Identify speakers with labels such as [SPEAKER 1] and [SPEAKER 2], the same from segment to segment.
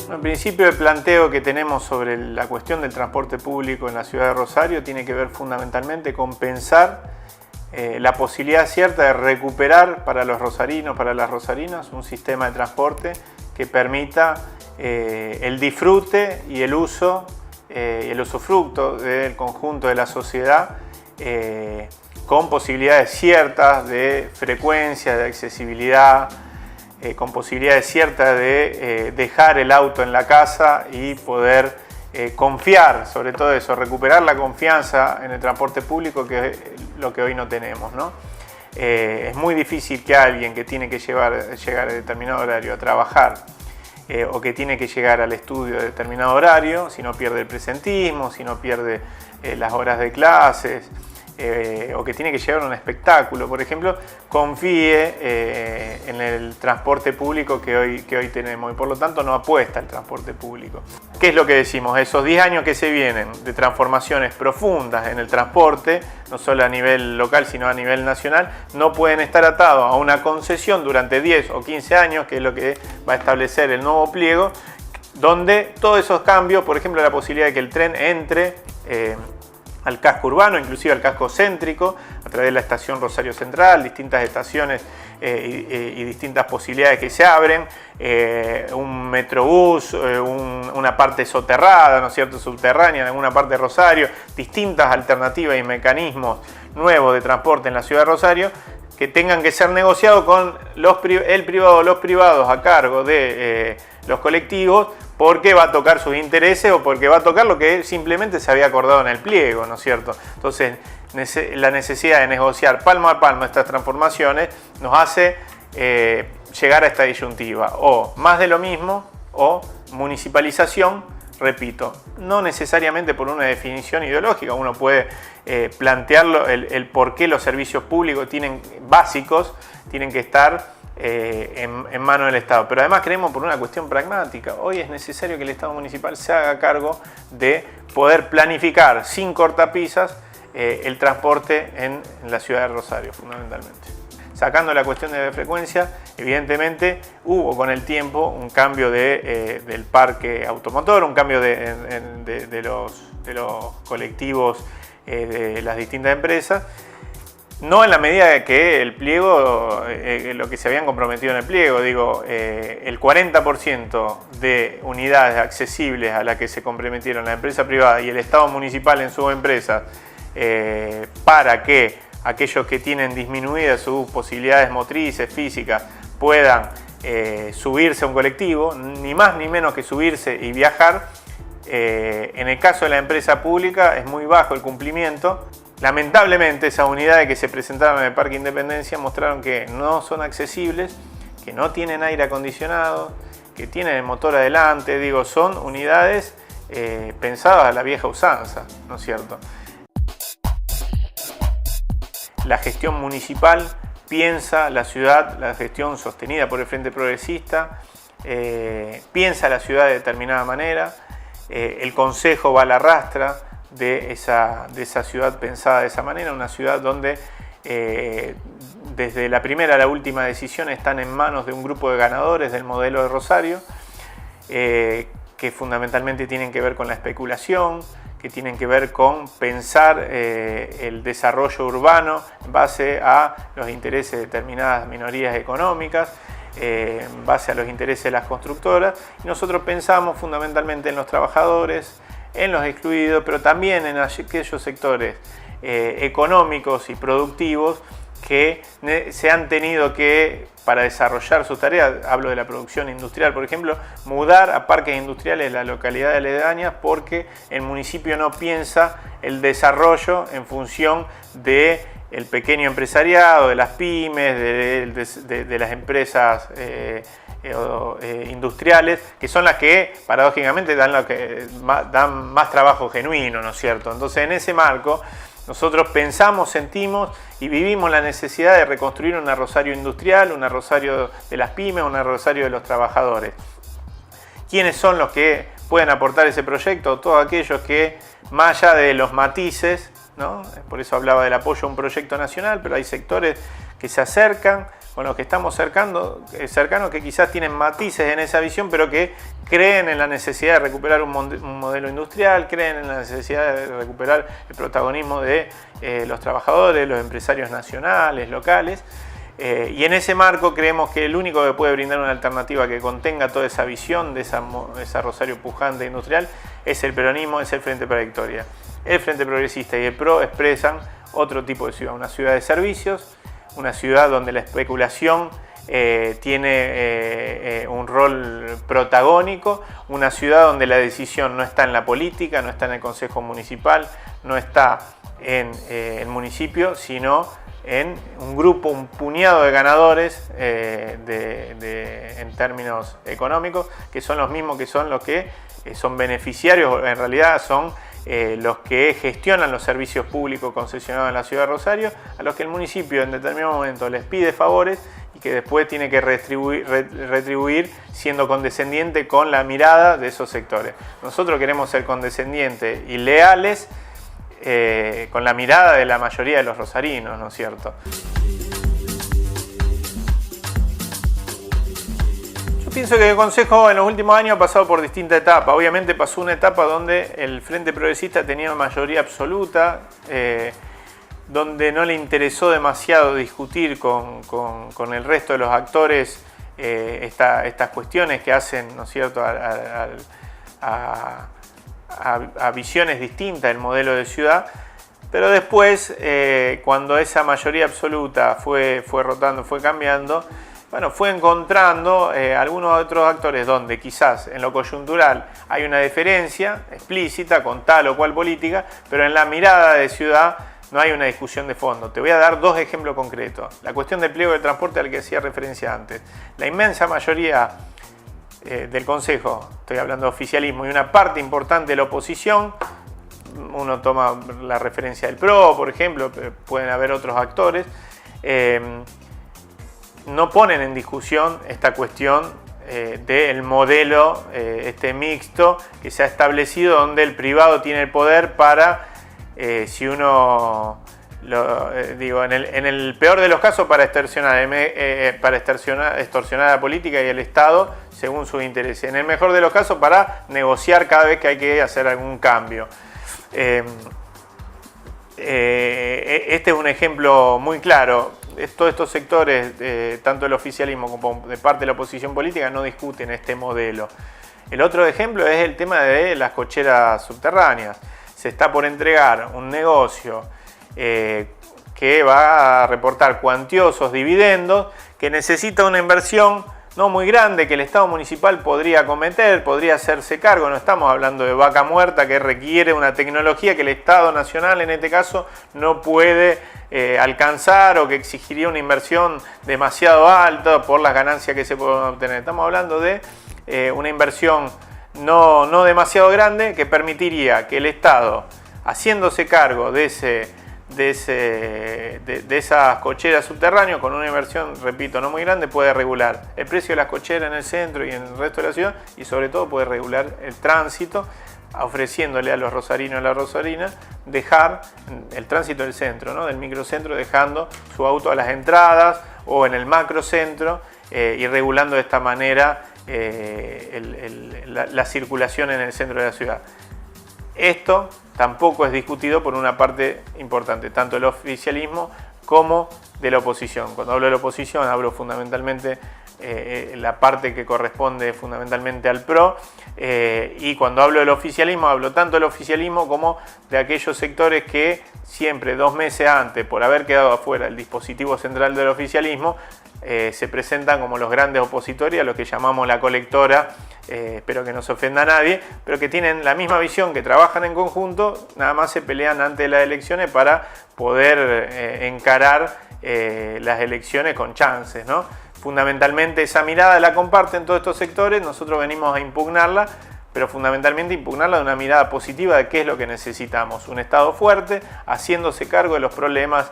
[SPEAKER 1] En principio, el planteo que tenemos sobre la cuestión del transporte público en la ciudad de Rosario tiene que ver fundamentalmente con pensar la posibilidad cierta de recuperar para los rosarinos, para las rosarinas, un sistema de transporte que permita el disfrute y el uso y el usufructo del conjunto de la sociedad con posibilidades ciertas de frecuencia, de accesibilidad, con posibilidades ciertas de dejar el auto en la casa y poder confiar, sobre todo eso, recuperar la confianza en el transporte público, que es lo que hoy no tenemos, ¿no? Es muy difícil que alguien que tiene que llegar a determinado horario a trabajar o que tiene que llegar al estudio a determinado horario, si no pierde el presentismo, si no pierde las horas de clases, o que tiene que llegar a un espectáculo, por ejemplo, confíe en el transporte público que hoy tenemos y por lo tanto no apuesta al transporte público. ¿Qué es lo que decimos? Esos 10 años que se vienen de transformaciones profundas en el transporte, no solo a nivel local sino a nivel nacional, no pueden estar atados a una concesión durante 10 o 15 años, que es lo que va a establecer el nuevo pliego, donde todos esos cambios, por ejemplo la posibilidad de que el tren entre al casco urbano, inclusive al casco céntrico, a través de la estación Rosario Central, distintas estaciones y distintas posibilidades que se abren, un metrobús, una parte soterrada, ¿no es cierto?, subterránea en alguna parte de Rosario, distintas alternativas y mecanismos nuevos de transporte en la ciudad de Rosario, que tengan que ser negociados con el privado o los privados a cargo de los colectivos, porque va a tocar sus intereses o porque va a tocar lo que simplemente se había acordado en el pliego, ¿no es cierto? Entonces, la necesidad de negociar palmo a palmo estas transformaciones nos hace llegar a esta disyuntiva, o más de lo mismo, o municipalización, repito, no necesariamente por una definición ideológica, uno puede plantearlo, el por qué los servicios públicos básicos tienen que estar en manos del Estado, pero además creemos por una cuestión pragmática. Hoy es necesario que el Estado municipal se haga cargo de poder planificar sin cortapisas el transporte en la ciudad de Rosario, fundamentalmente. Sacando la cuestión de frecuencia, evidentemente hubo con el tiempo un cambio del parque automotor, un cambio de los colectivos de las distintas empresas, no en la medida de que el pliego, lo que se habían comprometido en el pliego, digo, el 40% de unidades accesibles a las que se comprometieron la empresa privada y el Estado municipal en sus empresas, para que aquellos que tienen disminuidas sus posibilidades motrices, físicas, puedan subirse a un colectivo, ni más ni menos que subirse y viajar. En el caso de la empresa pública es muy bajo el cumplimiento. Lamentablemente, esas unidades que se presentaron en el Parque Independencia mostraron que no son accesibles, que no tienen aire acondicionado, que tienen el motor adelante, digo, son unidades pensadas a la vieja usanza, ¿no es cierto? La gestión municipal piensa la ciudad, la gestión sostenida por el Frente Progresista, piensa la ciudad de determinada manera, el Consejo va a la rastra de esa ciudad pensada de esa manera, una ciudad donde desde la primera a la última decisión están en manos de un grupo de ganadores del modelo de Rosario, que fundamentalmente tienen que ver con la especulación, que tienen que ver con pensar el desarrollo urbano en base a los intereses de determinadas minorías económicas, en base a los intereses de las constructoras. Y nosotros pensamos fundamentalmente en los trabajadores, en los excluidos, pero también en aquellos sectores económicos y productivos que se han tenido que, para desarrollar sus tareas, hablo de la producción industrial, por ejemplo, mudar a parques industriales en la localidad de aledañas porque el municipio no piensa el desarrollo en función del pequeño empresariado, de las pymes, de las empresas industriales, que son las que paradójicamente dan más trabajo genuino, ¿no es cierto? Entonces, en ese marco, nosotros pensamos, sentimos y vivimos la necesidad de reconstruir una Rosario industrial, una Rosario de las pymes, una Rosario de los trabajadores. ¿Quiénes son los que pueden aportar ese proyecto? Todos aquellos que, más allá de los matices, ¿no? Por eso hablaba del apoyo a un proyecto nacional, pero hay sectores que se acercan con los que estamos cercanos, que quizás tienen matices en esa visión, pero que creen en la necesidad de recuperar un modelo industrial, creen en la necesidad de recuperar el protagonismo de los trabajadores, los empresarios nacionales, locales. Y en ese marco creemos que el único que puede brindar una alternativa que contenga toda esa visión de esa Rosario pujante industrial es el peronismo, es el Frente para la Victoria. El Frente Progresista y el PRO expresan otro tipo de ciudad, una ciudad de servicios, una ciudad donde la especulación tiene un rol protagónico, una ciudad donde la decisión no está en la política, no está en el Consejo Municipal, no está en el municipio, sino en un grupo, un puñado de ganadores en términos económicos, que son los mismos que son los que son beneficiarios, en realidad son los que gestionan los servicios públicos concesionados en la ciudad de Rosario, a los que el municipio en determinado momento les pide favores y que después tiene que retribuir siendo condescendiente con la mirada de esos sectores. Nosotros queremos ser condescendientes y leales con la mirada de la mayoría de los rosarinos, ¿no es cierto? Yo pienso que el Consejo en los últimos años ha pasado por distintas etapas. Obviamente pasó una etapa donde el Frente Progresista tenía mayoría absoluta, donde no le interesó demasiado discutir con el resto de los actores estas cuestiones que hacen, ¿no es cierto?, a visiones distintas del modelo de ciudad, pero después, cuando esa mayoría absoluta fue rotando, fue cambiando, bueno, fue encontrando algunos otros actores donde quizás en lo coyuntural hay una diferencia explícita con tal o cual política, pero en la mirada de ciudad no hay una discusión de fondo. Te voy a dar dos ejemplos concretos. La cuestión del pliego de transporte al que hacía referencia antes. La inmensa mayoría del Consejo, estoy hablando de oficialismo, y una parte importante de la oposición, uno toma la referencia del PRO, por ejemplo, pueden haber otros actores, no ponen en discusión esta cuestión del modelo mixto que se ha establecido, donde el privado tiene el poder para, si uno... en el peor de los casos para extorsionar la política y el Estado según sus intereses. En el mejor de los casos para negociar cada vez que hay que hacer algún cambio. Este es un ejemplo muy claro. Todos estos sectores, tanto del oficialismo como de parte de la oposición política, no discuten este modelo. El otro ejemplo es el tema de las cocheras subterráneas. Se está por entregar un negocio que va a reportar cuantiosos dividendos, que necesita una inversión no muy grande que el Estado municipal podría acometer, podría hacerse cargo. No estamos hablando de vaca muerta que requiere una tecnología que el Estado nacional en este caso no puede alcanzar, o que exigiría una inversión demasiado alta por las ganancias que se pueden obtener. Estamos hablando de una inversión no demasiado grande que permitiría que el Estado, haciéndose cargo de esas cocheras subterráneas, con una inversión, repito, no muy grande, puede regular el precio de las cocheras en el centro y en el resto de la ciudad, y sobre todo puede regular el tránsito, ofreciéndole a los rosarinos y a las rosarinas dejar el tránsito del centro, ¿no?, del microcentro, dejando su auto a las entradas o en el macrocentro, y regulando de esta manera la circulación en el centro de la ciudad. Esto tampoco es discutido por una parte importante, tanto del oficialismo como de la oposición. Cuando hablo de la oposición, hablo fundamentalmente la parte que corresponde fundamentalmente al PRO, y cuando hablo del oficialismo, hablo tanto del oficialismo como de aquellos sectores que siempre 2 meses antes, por haber quedado afuera del dispositivo central del oficialismo, se presentan como los grandes opositores, a los que llamamos la colectora, espero que no se ofenda a nadie, pero que tienen la misma visión, que trabajan en conjunto, nada más se pelean antes de las elecciones para poder encarar las elecciones con chances, ¿no? Fundamentalmente esa mirada la comparten todos estos sectores, nosotros venimos a impugnarla, pero fundamentalmente impugnarla de una mirada positiva de qué es lo que necesitamos: un Estado fuerte, haciéndose cargo de los problemas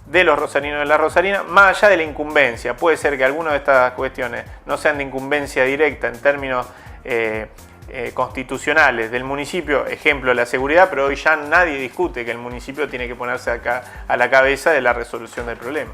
[SPEAKER 1] de los rosarinos y de la rosarina, más allá de la incumbencia. Puede ser que algunas de estas cuestiones no sean de incumbencia directa en términos constitucionales del municipio, ejemplo la seguridad, pero hoy ya nadie discute que el municipio tiene que ponerse acá a la cabeza de la resolución del problema.